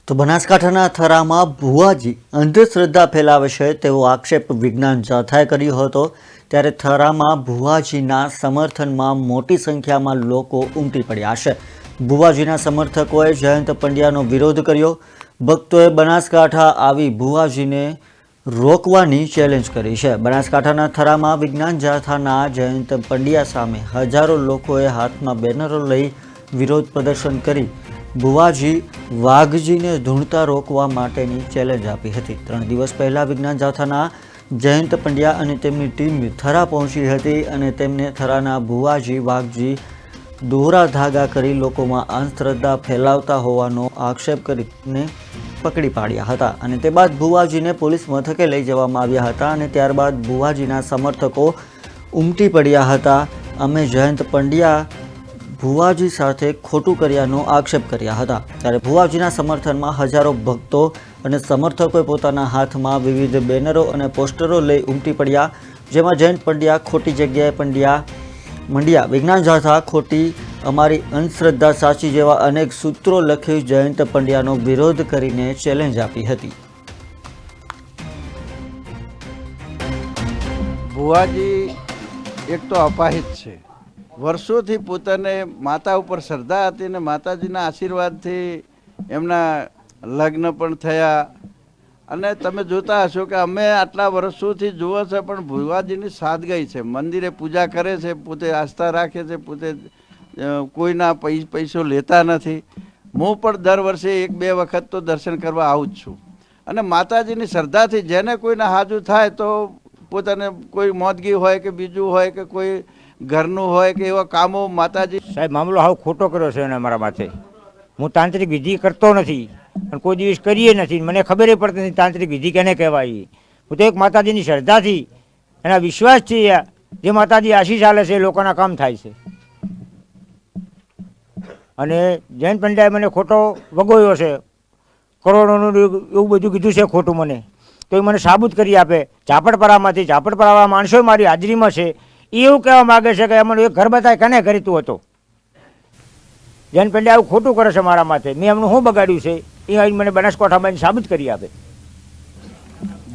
તો બનાસકાંઠાના થરામાં ભુવાજી અંધશ્રદ્ધા ફેલાવે છે તેવો આક્ષેપ વિજ્ઞાન જાથાએ કર્યો હતો। ત્યારે થરામાં ભુવાજીના સમર્થનમાં મોટી સંખ્યામાં લોકો ઉમટી પડ્યા છે। ભુવાજીના સમર્થકોએ જયંત પંડ્યાનો વિરોધ કર્યો। ભક્તોએ બનાસકાંઠા આવી ભુવાજીને રોકવાની ચેલેન્જ કરી છે। બનાસકાંઠાના થરામાં વિજ્ઞાન જાથાના જયંત પંડ્યા સામે હજારો લોકોએ હાથમાં બેનરો લઈ વિરોધ પ્રદર્શન કરી ભુવાજી વાઘજીને ધૂણતા રોકવા માટેની ચેલેન્જ આપી હતી। 3 દિવસ પહેલા વિજ્ઞાન જાથાના જયંત પંડ્યા અને તેમની ટીમ થરા પહોંચી હતી અને તેમને થરાના ભુવાજી વાઘજી દોરા ધાગા કરી લોકોમાં અંધશ્રદ્ધા ફેલાવતા હોવાનો આક્ષેપ કરીને પકડી પાડ્યા હતા અને તે બાદ ભુવાજીને પોલીસ મથકે લઈ જવામાં આવ્યા હતા અને ત્યારબાદ ભુવાજીના સમર્થકો ઉમટી પડ્યા હતા। અમે જયંત પંડ્યા ભુવાજી સાથે ખોટું કર્યાનો આક્ષેપ કર્યા હતા। ત્યારે ભુવાજીના સમર્થનમાં હજારો ભક્તો અને સમર્થકોએ પોતાના હાથમાં વિવિધ બેનરો અને પોસ્ટરો લઈ ઉમટી પડ્યા, જેમાં જયંત પંડ્યા ખોટી જગ્યાએ મંડ્યા, વિજ્ઞાન જાથા ખોટી, અમારી અંધશ્રદ્ધા સાચી જેવા અનેક સૂત્રો લખી જયંત પંડ્યાનો વિરોધ કરીને ચેલેન્જ આપી હતી। ભુવાજી એક તો અપાહિત છે, વર્ષોથી પોતાને માતા ઉપર શ્રદ્ધા હતી ને માતાજીના આશીર્વાદથી એમના લગ્ન પણ થયા અને તમે જોતા હશો કે અમે આટલા વર્ષોથી જુઓ છે પણ ભુવાજીની સાદગી છે, મંદિરે પૂજા કરે છે, પોતે આસ્થા રાખે છે, પોતે કોઈના પૈસો લેતા નથી। હું પણ દર વર્ષે 1-2 વખત તો દર્શન કરવા આવું જ છું અને માતાજીની શ્રદ્ધાથી જેને કોઈને હાજુ થાય તો પોતાને કોઈ મોદગી હોય કે બીજું હોય કે કોઈ ઘરનું હોય કે એવા કામો માતાજી સાહેબ મામલો હાવ ખોટો કર્યો છે એને અમારા માથે। હું તાંત્રિક વિધિ કરતો નથી અને કોઈ દિવસ કરીએ નથી, મને ખબર પડતી નથી તાંત્રિક વિધિ કેને કહેવાય। હું તો એક માતાજીની શ્રદ્ધાથી એના વિશ્વાસથી જે માતાજી આશીષ આલે છે એ લોકોના કામ થાય છે અને જયંત પંડ્યાએ મને ખોટો વગોયો છે, કરોડોનું એવું બધું કીધું છે ખોટું મને, તો એ મને સાબુત કરી આપે। ઝાપડપરાવાળા માણસો મારી હાજરીમાં છે, એવું કહેવા માગે છે કે એમનું એક ઘર બતાય કને કરી તું હતો। જયંત પંડ્યા આવું ખોટું કરે છે મારા માથે, મેં એમનું શું બગાડ્યું છે એ મને બનાસકાંઠામાં સાબિત કરી આપે।